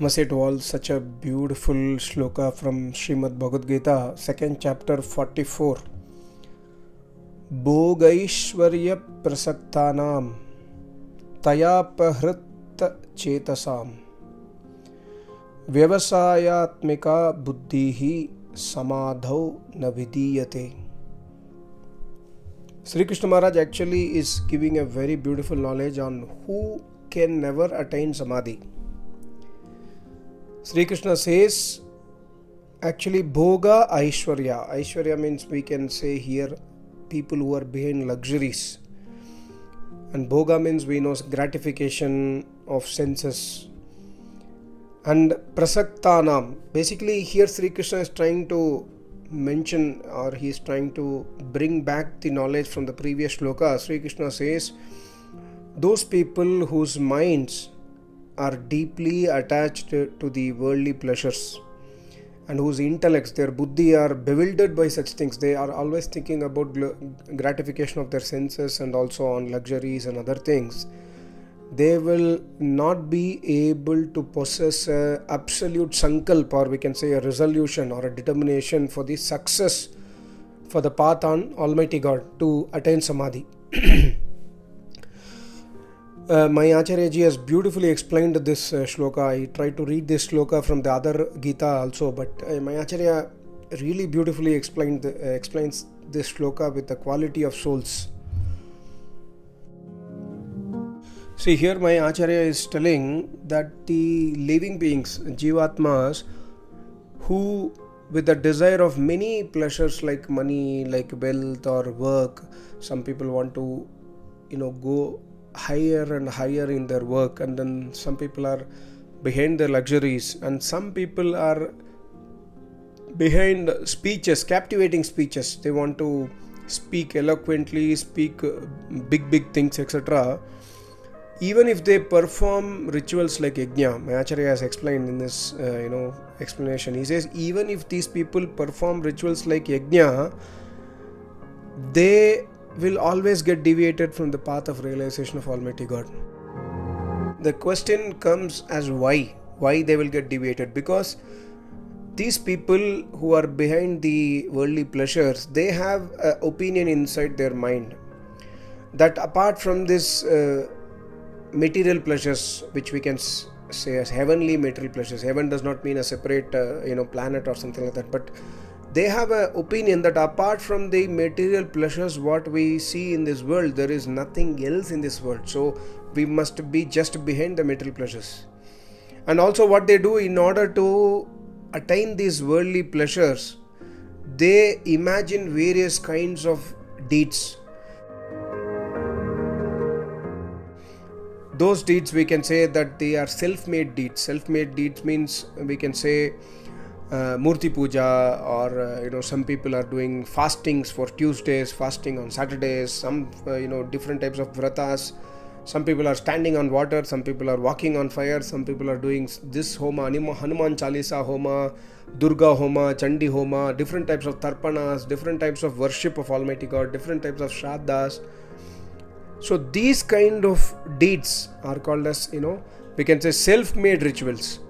Namaste to all. Such a beautiful shloka from Srimad Bhagavad Gita, second chapter 44. Bhogaishvarya prasaktanam tayapahritta chetasam vyavasayatmika buddhihi samadhau navidiyate. Sri Krishna Maharaj actually is giving a very beautiful knowledge on who can never attain samadhi. Sri Krishna says, actually, Bhoga Aishwarya. Aishwarya means we can say here people who are behind luxuries. And Bhoga means we know gratification of senses. And Prasaktanam. Basically, here Sri Krishna is trying to mention, or he is trying to bring back the knowledge from the previous shloka. Sri Krishna says, those people whose minds are deeply attached to the worldly pleasures and whose intellects, their buddhi, are bewildered by such things. They are always thinking about gratification of their senses and also on luxuries and other things. They will not be able to possess a absolute sankalp, or we can say a resolution or a determination for the success for the path on Almighty God to attain samadhi. My Acharya ji has beautifully explained this shloka. I tried to read this shloka from the other Gita also, but my Acharya really beautifully explains this shloka with the quality of souls. See, here my Acharya is telling that the living beings, Jivatmas, who with the desire of many pleasures like money, like wealth or work, some people want to, go higher and higher in their work, and then some people are behind their luxuries, and some people are behind speeches, captivating speeches. They want to speak eloquently, speak big things, etc. Even if they perform rituals like yajna, my Acharya has explained in this explanation. He says even if these people perform rituals like yajna, they will always get deviated from the path of realization of Almighty God. The question comes as why they will get deviated, because these people who are behind the worldly pleasures, they have an opinion inside their mind that apart from this material pleasures, which we can say as heavenly material pleasures, heaven does not mean a separate planet or something like that, but they have an opinion that apart from the material pleasures what we see in this world, there is nothing else in this world. So we must be just behind the material pleasures. And also what they do in order to attain these worldly pleasures, they imagine various kinds of deeds. Those deeds, we can say that they are self-made deeds. Self-made deeds means we can say Murti Puja, or some people are doing fastings for Tuesdays, fasting on Saturdays, some different types of vratas. Some people are standing on water, some people are walking on fire, some people are doing this homa, Hanuman Chalisa homa, Durga homa, Chandi homa, different types of tarpanas, different types of worship of Almighty God, different types of shraddhas. So these kind of deeds are called as, we can say self-made rituals.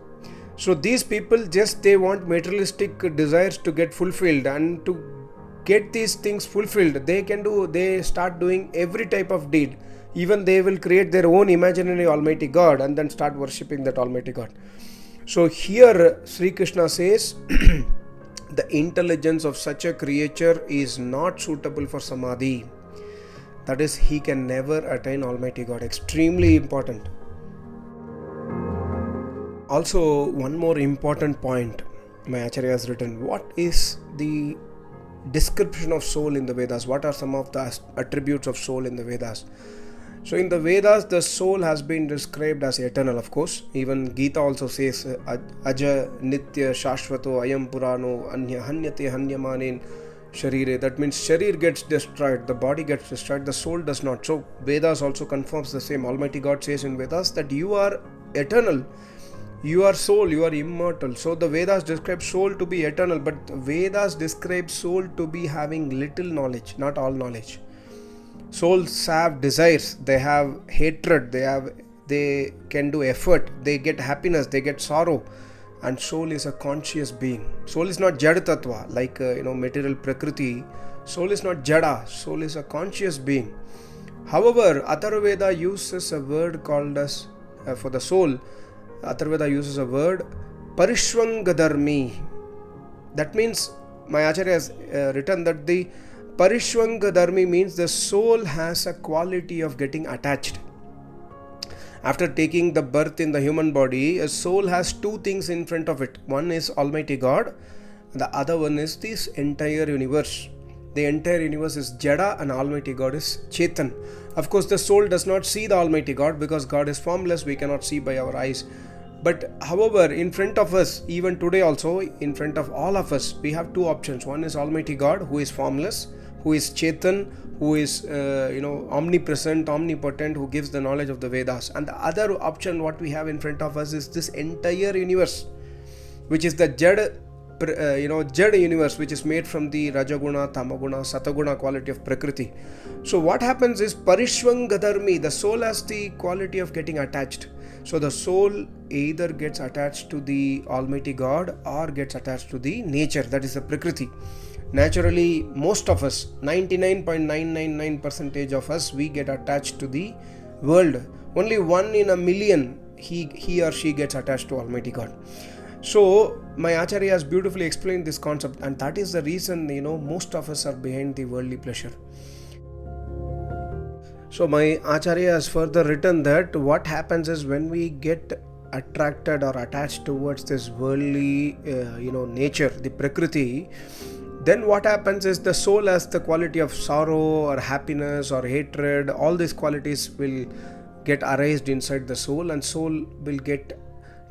So these people they want materialistic desires to get fulfilled, and to get these things fulfilled, they start doing every type of deed. Even they will create their own imaginary Almighty God and then start worshipping that Almighty God. So here Sri Krishna says the intelligence of such a creature is not suitable for samadhi. That is, he can never attain Almighty God. Extremely important. Also, one more important point my Acharya has written. What is the description of soul in the Vedas? What are some of the attributes of soul in the Vedas? So in the Vedas, the soul has been described as eternal, of course. Even Gita also says, Aja Nitya Shashvato Ayam Purano Anya Hanyate Hanyamanin Sharire. That means Sharir gets destroyed, the body gets destroyed, the soul does not. So Vedas also confirms the same. Almighty God says in Vedas that you are eternal. You are soul, you are immortal. So the Vedas describe soul to be eternal, but Vedas describe soul to be having little knowledge, not all knowledge. Souls have desires, they have hatred, they they can do effort, they get happiness, they get sorrow. And soul is a conscious being. Soul is not jada tattva, like material prakriti. Soul is not jada, soul is a conscious being. However, Atharvaveda uses a word called as, for the soul, Atharvaveda uses a word, Parishwangadharmi. That means, my Acharya has written that the Parishwangadharmi means the soul has a quality of getting attached. After taking the birth in the human body, a soul has two things in front of it. One is Almighty God, and the other one is this entire universe. The entire universe is Jada and Almighty God is Chetan. Of course, the soul does not see the Almighty God because God is formless, we cannot see by our eyes. But however, in front of us, even today also, in front of all of us, we have two options. One is Almighty God, who is formless, who is Chetan, who is omnipresent, omnipotent, who gives the knowledge of the Vedas. And the other option what we have in front of us is this entire universe, which is the Jada universe, which is made from the Rajaguna, Tamaguna, Sataguna quality of Prakriti. So what happens is Parishwangadharmi, the soul has the quality of getting attached. So the soul either gets attached to the Almighty God or gets attached to the nature, that is the Prakriti. Naturally, most of us, 99.999% of us, we get attached to the world. Only 1 in a million, he or she gets attached to Almighty God. So, my Acharya has beautifully explained this concept, and that is the reason, most of us are behind the worldly pleasure. So, my Acharya has further written that what happens is when we get attracted or attached towards this worldly, nature, the Prakriti, then what happens is the soul has the quality of sorrow or happiness or hatred. All these qualities will get arised inside the soul, and soul will get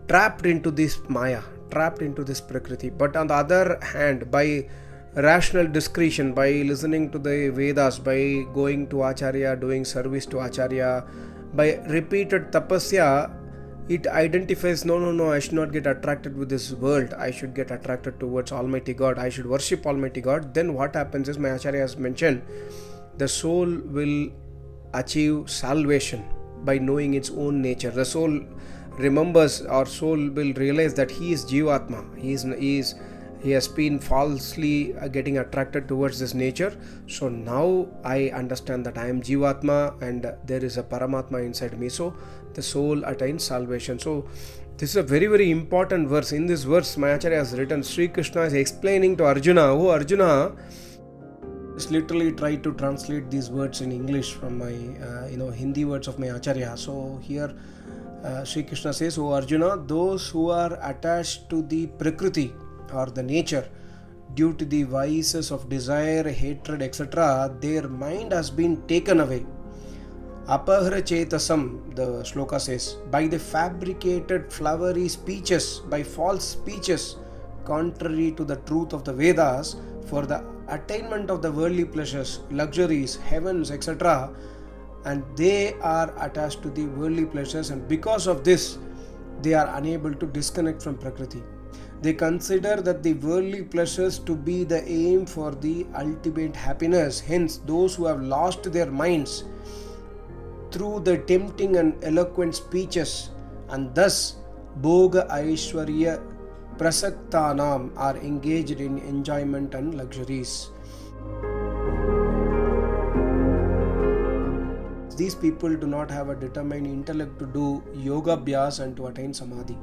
trapped into this Maya, trapped into this Prakriti. But on the other hand, by rational discretion, by listening to the Vedas, by going to Acharya, doing service to Acharya, by repeated tapasya, it identifies, no, I should not get attracted with this world. I should get attracted towards Almighty God. I should worship Almighty God. Then what happens is, my Acharya has mentioned, the soul will achieve salvation by knowing its own nature. The soul remembers, or soul will realize that he is Jivatma. He has been falsely getting attracted towards this nature. So now I understand that I am Jivatma and there is a Paramatma inside me. So the soul attains salvation. So this is a very, very important verse. In this verse, my Acharya has written, Sri Krishna is explaining to Arjuna. Oh Arjuna, just literally try to translate these words in English from my Hindi words of my Acharya. So here Sri Krishna says, oh Arjuna, those who are attached to the Prakriti or the nature due to the vices of desire, hatred, etc., their mind has been taken away. Apahara chetasam, the Shloka says, by the fabricated flowery speeches, by false speeches, contrary to the truth of the Vedas, for the attainment of the worldly pleasures, luxuries, heavens, etc., and they are attached to the worldly pleasures, and because of this, they are unable to disconnect from Prakriti. They consider that the worldly pleasures to be the aim for the ultimate happiness. Hence, those who have lost their minds through the tempting and eloquent speeches, and thus Bhoga Aishwarya Prasaktanam, are engaged in enjoyment and luxuries. These people do not have a determined intellect to do yoga abhyas and to attain samadhi.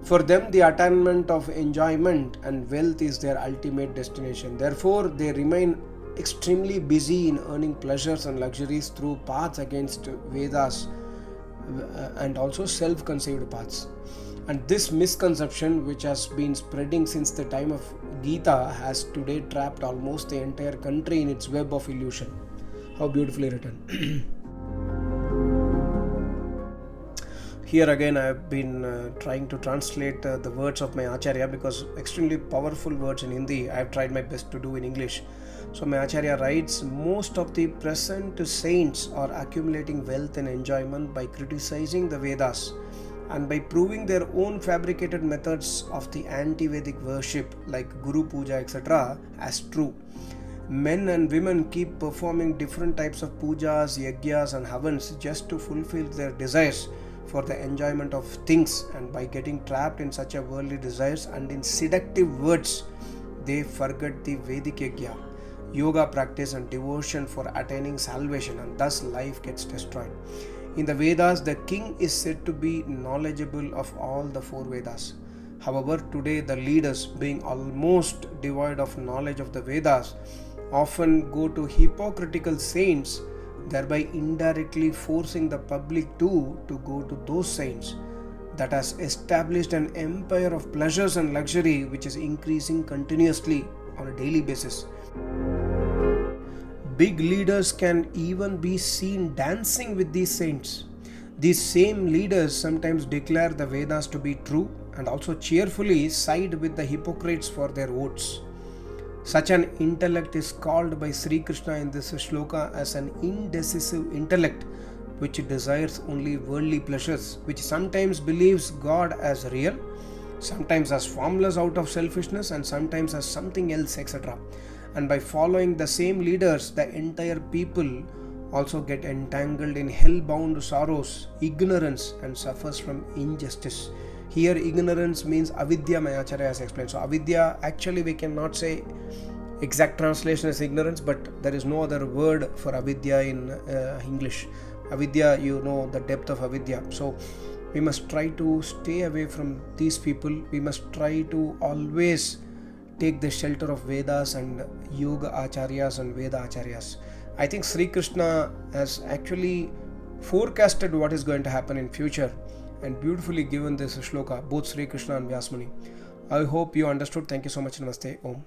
For them, the attainment of enjoyment and wealth is their ultimate destination. Therefore, they remain extremely busy in earning pleasures and luxuries through paths against Vedas and also self-conceived paths. And this misconception, which has been spreading since the time of Gita, has today trapped almost the entire country in its web of illusion. How beautifully written. Here again I have been trying to translate the words of my Acharya, because extremely powerful words in Hindi I have tried my best to do in English. So my Acharya writes, most of the present saints are accumulating wealth and enjoyment by criticizing the Vedas and by proving their own fabricated methods of the anti-Vedic worship like Guru Puja, etc. as true. Men and women keep performing different types of pujas, yajnas, and havans just to fulfill their desires for the enjoyment of things, and by getting trapped in such a worldly desires and in seductive words, they forget the Vedic yajna, yoga practice, and devotion for attaining salvation, and thus life gets destroyed. In the Vedas, the king is said to be knowledgeable of all the four Vedas. However, today the leaders, being almost devoid of knowledge of the Vedas, often go to hypocritical saints, thereby indirectly forcing the public to go to those saints that has established an empire of pleasures and luxury which is increasing continuously on a daily basis. Big leaders can even be seen dancing with these saints. These same leaders sometimes declare the Vedas to be true and also cheerfully side with the hypocrites for their votes. Such an intellect is called by Sri Krishna in this shloka as an indecisive intellect which desires only worldly pleasures, which sometimes believes God as real, sometimes as formless out of selfishness, and sometimes as something else, etc. And by following the same leaders, the entire people also get entangled in hell-bound sorrows, ignorance, and suffers from injustice. Here ignorance means avidya, my acharya has explained. So avidya, actually we cannot say exact translation is ignorance, but there is no other word for avidya in English. Avidya, you know the depth of avidya. So we must try to stay away from these people. We must try to always take the shelter of Vedas and yoga acharyas and Veda acharyas. I think Sri Krishna has actually forecasted what is going to happen in future and beautifully given this shloka, both Sri Krishna and Vyasmuni. I hope you understood. Thank you so much. Namaste. Om.